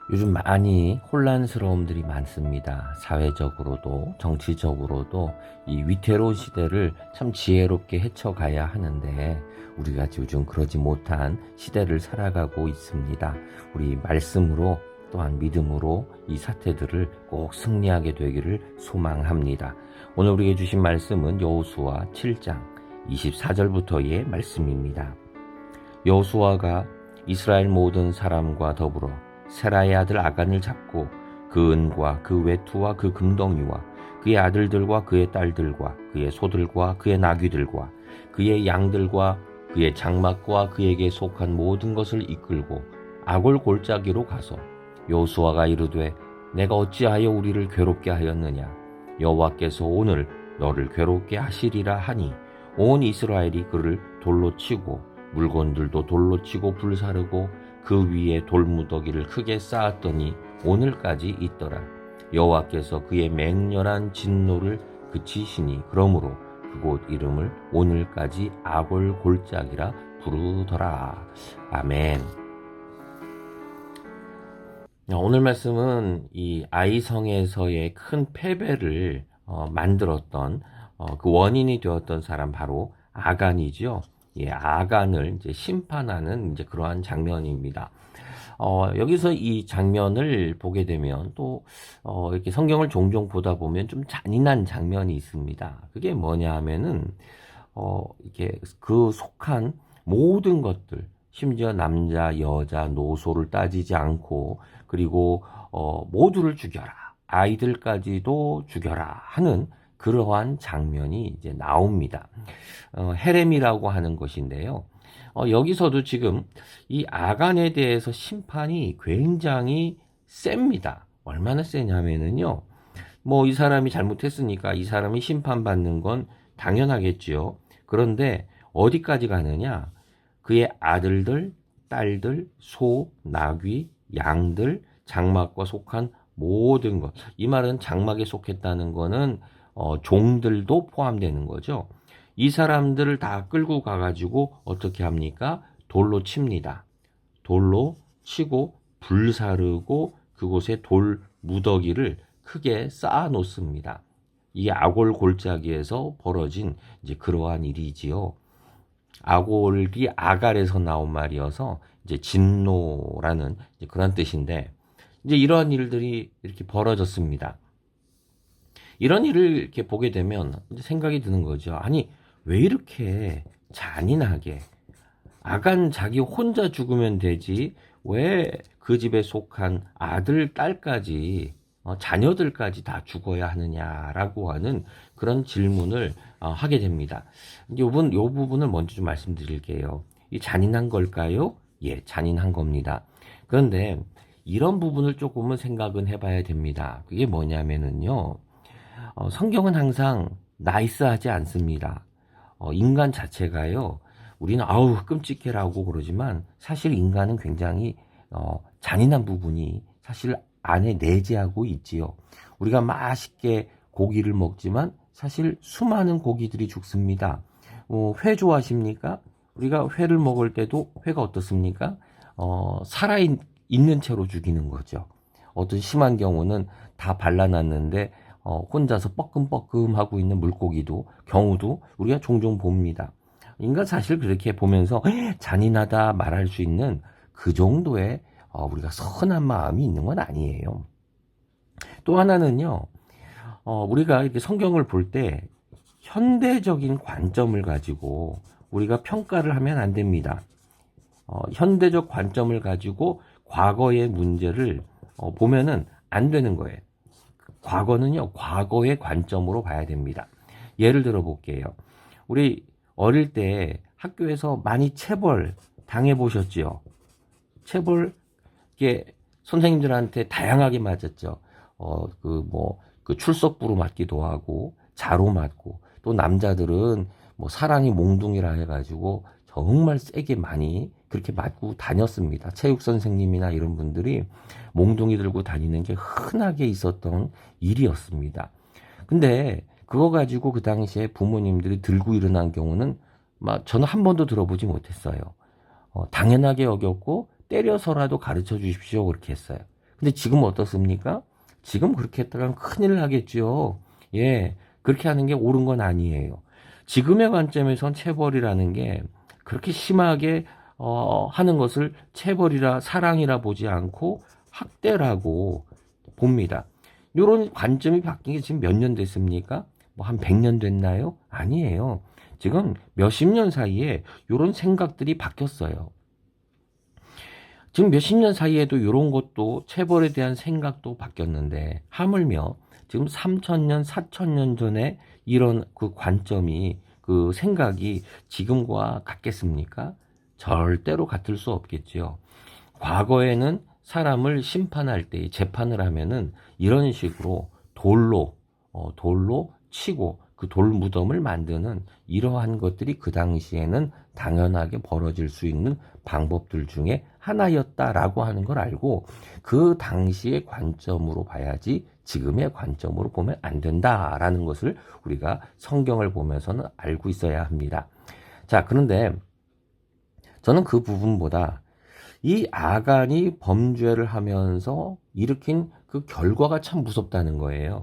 요즘 많이 혼란스러움들이 많습니다. 사회적으로도 정치적으로도 이 위태로운 시대를 참 지혜롭게 헤쳐가야 하는데 우리가 요즘 그러지 못한 시대를 살아가고 있습니다. 우리 말씀으로 또한 믿음으로 이 사태들을 꼭 승리하게 되기를 소망합니다. 오늘 우리에게 주신 말씀은 여호수아 7장 24절부터의 말씀입니다. 여호수아가 이스라엘 모든 사람과 더불어 세라의 아들 아간을 잡고 그 은과 그 외투와 그 금덩이와 그의 아들들과 그의 딸들과 그의 소들과 그의 나귀들과 그의 양들과 그의 장막과 그에게 속한 모든 것을 이끌고 아골 골짜기로 가서 여호수아가 이르되 내가 어찌하여 우리를 괴롭게 하였느냐 여호와께서 오늘 너를 괴롭게 하시리라 하니 온 이스라엘이 그를 돌로 치고 물건들도 돌로 치고 불사르고 그 위에 돌무더기를 크게 쌓았더니 오늘까지 있더라. 여호와께서 그의 맹렬한 진노를 그치시니 그러므로 그곳 이름을 오늘까지 아골 골짜기라 부르더라. 아멘. 오늘 말씀은 이 아이성에서의 큰 패배를 만들었던 그 원인이 되었던 사람 바로 아간이죠. 예, 아간을 이제 심판하는 이제 그러한 장면입니다. 여기서 이 장면을 보게 되면 또 이렇게 성경을 종종 보다 보면 좀 잔인한 장면이 있습니다. 그게 뭐냐 하면은 이렇게 그 속한 모든 것들, 심지어 남자, 여자, 노소를 따지지 않고 그리고 모두를 죽여라, 아이들까지도 죽여라 하는 그러한 장면이 이제 나옵니다. 헤렘이라고 하는 것인데요. 여기서도 지금 이 아간에 대해서 심판이 굉장히 셉니다. 얼마나 세냐면은요. 뭐 이 사람이 잘못했으니까 이 사람이 심판받는 건 당연하겠지요. 그런데 어디까지 가느냐? 그의 아들들, 딸들, 소, 나귀, 양들, 장막과 속한 모든 것. 이 말은 장막에 속했다는 거는 종들도 포함되는 거죠. 이 사람들을 다 끌고 가가지고 어떻게 합니까? 돌로 칩니다. 돌로 치고 불사르고 그곳에 돌 무더기를 크게 쌓아 놓습니다. 이게 아골 골짜기에서 벌어진 이제 그러한 일이지요. 아골이 아갈에서 나온 말이어서 이제 진노라는 이제 그런 뜻인데 이제 이러한 일들이 이렇게 벌어졌습니다. 이런 일을 이렇게 보게 되면 생각이 드는 거죠. 아니, 왜 이렇게 잔인하게 아간 자기 혼자 죽으면 되지 왜 그 집에 속한 아들, 딸까지 자녀들까지 다 죽어야 하느냐라고 하는 그런 질문을 하게 됩니다. 요 부분을 먼저 좀 말씀드릴게요. 이 잔인한 걸까요? 예, 잔인한 겁니다. 그런데 이런 부분을 조금은 생각은 해봐야 됩니다. 그게 뭐냐면은요. 성경은 항상 나이스하지 않습니다. 인간 자체가요. 우리는 아우 끔찍해라고 그러지만 사실 인간은 굉장히 잔인한 부분이 사실 안에 내재하고 있지요. 우리가 맛있게 고기를 먹지만 사실 수많은 고기들이 죽습니다. 회 좋아하십니까? 우리가 회를 먹을 때도 회가 어떻습니까? 살아있는 채로 죽이는 거죠. 어떤 심한 경우는 다 발라놨는데 혼자서 뻐끔뻐끔 하고 있는 물고기도 경우도 우리가 종종 봅니다. 인간 사실 그렇게 보면서 잔인하다 말할 수 있는 그 정도의 우리가 선한 마음이 있는 건 아니에요. 또 하나는요, 우리가 이렇게 성경을 볼 때 현대적인 관점을 가지고 우리가 평가를 하면 안 됩니다. 현대적 관점을 가지고 과거의 문제를 보면은 안 되는 거예요. 과거는요, 과거의 관점으로 봐야 됩니다. 예를 들어 볼게요. 우리 어릴 때 학교에서 많이 체벌 당해보셨지요? 체벌, 이게 선생님들한테 다양하게 맞았죠. 그 출석부로 맞기도 하고, 자로 맞고, 또 남자들은 뭐 사랑이 몽둥이라 해가지고 정말 세게 많이 그렇게 맞고 다녔습니다. 체육 선생님이나 이런 분들이 몽둥이 들고 다니는 게 흔하게 있었던 일이었습니다. 근데 그거 가지고 그 당시에 부모님들이 들고 일어난 경우는 저는 한 번도 들어보지 못했어요. 당연하게 여겼고 때려서라도 가르쳐 주십시오 그렇게 했어요. 근데 지금 어떻습니까? 지금 그렇게 했다간 큰일 나겠죠. 예, 그렇게 하는 게 옳은 건 아니에요. 지금의 관점에선 체벌이라는 게 그렇게 심하게 하는 것을 체벌이라 사랑이라 보지 않고 학대라고 봅니다. 이런 관점이 바뀐 게 지금 몇 년 됐습니까? 뭐 한 100년 됐나요? 아니에요. 지금 몇십 년 사이에 이런 생각들이 바뀌었어요. 지금 몇십 년 사이에도 이런 것도 체벌에 대한 생각도 바뀌었는데 하물며 지금 3,000년, 4,000년 전에 이런 그 관점이 그 생각이 지금과 같겠습니까? 절대로 같을 수 없겠죠. 과거에는 사람을 심판할 때 재판을 하면은 이런 식으로 돌로 치고 그 돌 무덤을 만드는 이러한 것들이 그 당시에는 당연하게 벌어질 수 있는 방법들 중에 하나였다라고 하는 걸 알고 그 당시의 관점으로 봐야지 지금의 관점으로 보면 안 된다라는 것을 우리가 성경을 보면서는 알고 있어야 합니다. 자, 그런데 저는 그 부분보다 이 아간이 범죄를 하면서 일으킨 그 결과가 참 무섭다는 거예요.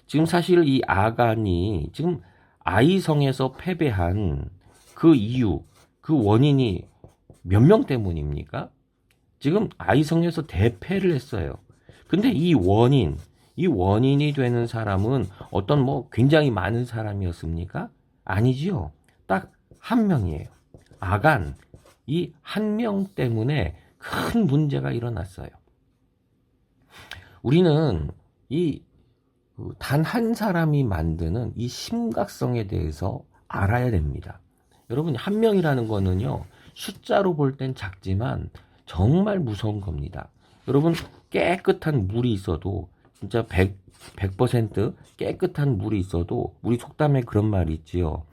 지금 사실 이 아간이 지금 아이성에서 패배한 그 이유, 그 원인이 몇 명 때문입니까? 지금 아이성에서 대패를 했어요. 근데 이 원인이 되는 사람은 어떤 뭐 굉장히 많은 사람이었습니까? 아니지요. 딱 한 명이에요. 아간. 이 한 명 때문에 큰 문제가 일어났어요. 우리는 이 단 한 사람이 만드는 이 심각성에 대해서 알아야 됩니다. 여러분, 한 명이라는 거는요, 숫자로 볼 땐 작지만 정말 무서운 겁니다. 여러분, 깨끗한 물이 있어도 진짜 100% 깨끗한 물이 있어도 우리 속담에 그런 말이 있지요.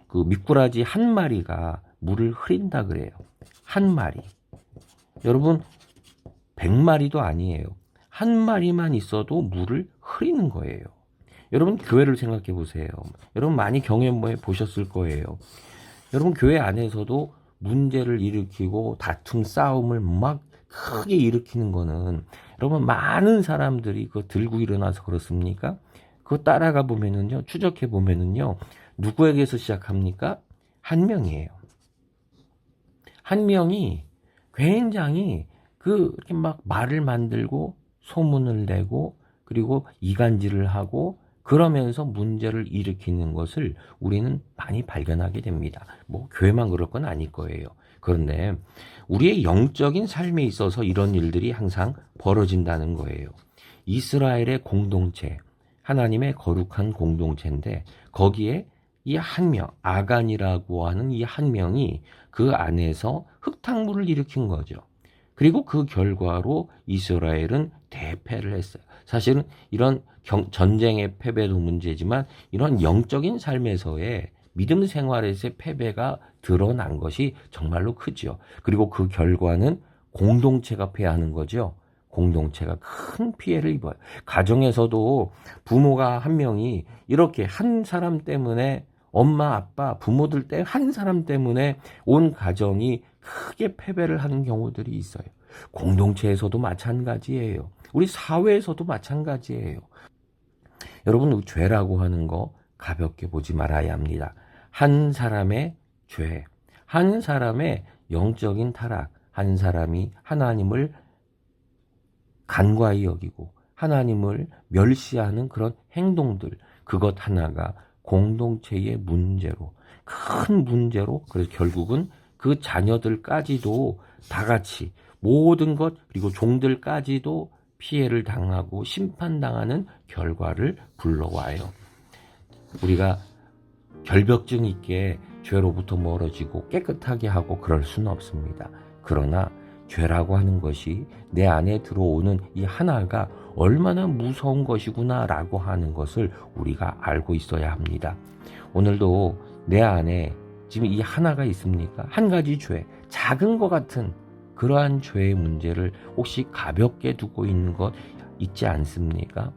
그 미꾸라지 한 마리가 물을 흐린다 그래요. 한 마리. 여러분, 100마리도 아니에요. 한 마리만 있어도 물을 흐리는 거예요. 여러분, 교회를 생각해 보세요. 여러분 많이 경험해 보셨을 거예요. 여러분, 교회 안에서도 문제를 일으키고 다툼, 싸움을 막 크게 일으키는 거는 여러분 많은 사람들이 그거 들고 일어나서 그렇습니까? 그거 따라가 보면은요, 추적해 보면은요, 누구에게서 시작합니까? 한 명이에요. 한 명이 굉장히 이렇게 막 말을 만들고 소문을 내고 그리고 이간질을 하고 그러면서 문제를 일으키는 것을 우리는 많이 발견하게 됩니다. 뭐 교회만 그럴 건 아닐 거예요. 그런데 우리의 영적인 삶에 있어서 이런 일들이 항상 벌어진다는 거예요. 이스라엘의 공동체, 하나님의 거룩한 공동체인데 거기에 이 한 명, 아간이라고 하는 이 한 명이 그 안에서 흙탕물을 일으킨 거죠. 그리고 그 결과로 이스라엘은 대패를 했어요. 사실은 이런 전쟁의 패배도 문제지만 이런 영적인 삶에서의 믿음 생활에서의 패배가 드러난 것이 정말로 크죠. 그리고 그 결과는 공동체가 패하는 거죠. 공동체가 큰 피해를 입어요. 가정에서도 부모가 한 명이 이렇게 한 사람 때문에 엄마, 아빠, 부모들 때 한 사람 때문에 온 가정이 크게 패배를 하는 경우들이 있어요. 공동체에서도 마찬가지예요. 우리 사회에서도 마찬가지예요. 여러분, 죄라고 하는 거 가볍게 보지 말아야 합니다. 한 사람의 죄, 한 사람의 영적인 타락, 한 사람이 하나님을 간과히 여기고 하나님을 멸시하는 그런 행동들, 그것 하나가 공동체의 문제로, 큰 문제로, 그래서 결국은 그 자녀들까지도 다 같이 모든 것, 그리고 종들까지도 피해를 당하고 심판당하는 결과를 불러와요. 우리가 결벽증 있게 죄로부터 멀어지고 깨끗하게 하고 그럴 수는 없습니다. 그러나 죄라고 하는 것이 내 안에 들어오는 이 하나가 얼마나 무서운 것이구나라고 하는 것을 우리가 알고 있어야 합니다. 오늘도 내 안에 지금 이 하나가 있습니까? 한 가지 죄, 작은 것 같은 그러한 죄의 문제를 혹시 가볍게 두고 있는 것 있지 않습니까?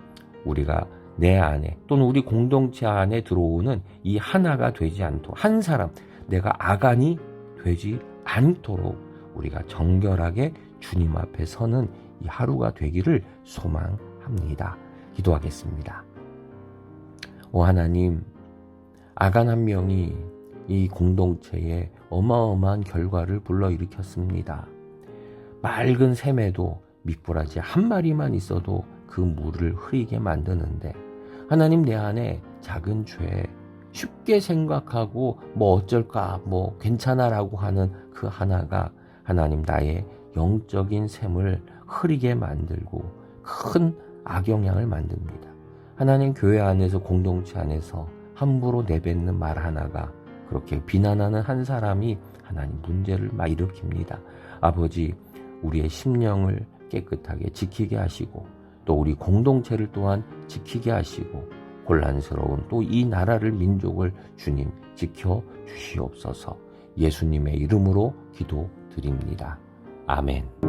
우리가 내 안에 또는 우리 공동체 안에 들어오는 이 하나가 되지 않도록, 한 사람, 내가 아간이 되지 않도록 우리가 정결하게 주님 앞에 서는 이 하루가 되기를 소망합니다. 기도하겠습니다. 하나님, 아간 한 명이 이 공동체에 어마어마한 결과를 불러일으켰습니다. 맑은 샘에도 미꾸라지 한 마리만 있어도 그 물을 흐리게 만드는데, 하나님, 내 안에 작은 죄, 쉽게 생각하고 어쩔까, 괜찮아라고 하는 그 하나가 하나님, 나의 영적인 샘을 흐리게 만들고 큰 악영향을 만듭니다. 하나님, 교회 안에서, 공동체 안에서 함부로 내뱉는 말 하나가 그렇게 비난하는 한 사람이 하나님, 문제를 막 일으킵니다. 아버지, 우리의 심령을 깨끗하게 지키게 하시고, 또 우리 공동체를 또한 지키게 하시고, 혼란스러운 또 이 나라를, 민족을 주님 지켜 주시옵소서. 예수님의 이름으로 기도드립니다. 아멘.